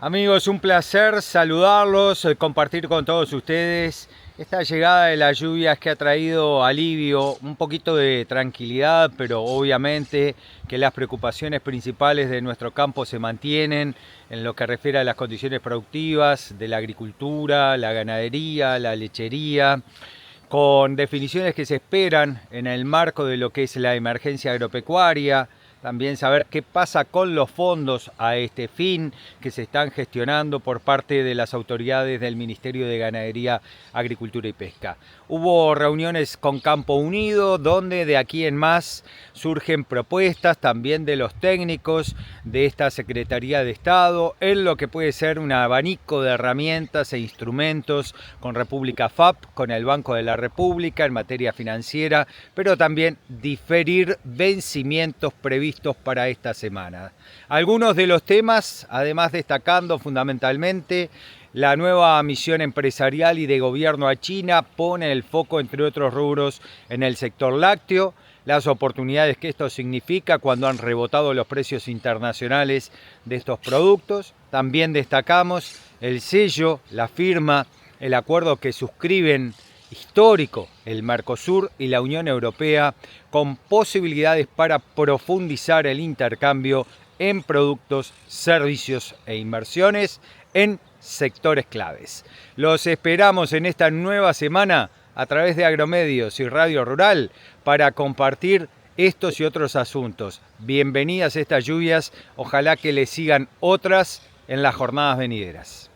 Amigos, un placer saludarlos, compartir con todos ustedes esta llegada de las lluvias que ha traído alivio, un poquito de tranquilidad, pero obviamente que las preocupaciones principales de nuestro campo se mantienen en lo que refiere a las condiciones productivas de la agricultura, la ganadería, la lechería, con definiciones que se esperan en el marco de lo que es la emergencia agropecuaria. También saber qué pasa con los fondos a este fin que se están gestionando por parte de las autoridades del Ministerio de Ganadería, Agricultura y Pesca. Hubo reuniones con Campo Unido donde de aquí en más surgen propuestas también de los técnicos de esta Secretaría de Estado en lo que puede ser un abanico de herramientas e instrumentos con República FAP, con el Banco de la República en materia financiera, pero también diferir vencimientos previstos para esta semana. Algunos de los temas, además destacando fundamentalmente la nueva misión empresarial y de gobierno a China, pone el foco, entre otros rubros, en el sector lácteo, las oportunidades que esto significa cuando han rebotado los precios internacionales de estos productos. También destacamos el sello, la firma, el acuerdo que suscriben histórico el Mercosur y la Unión Europea, con posibilidades para profundizar el intercambio en productos, servicios e inversiones en sectores claves. Los esperamos en esta nueva semana a través de Agromedios y Radio Rural para compartir estos y otros asuntos. Bienvenidas estas lluvias, ojalá que les sigan otras en las jornadas venideras.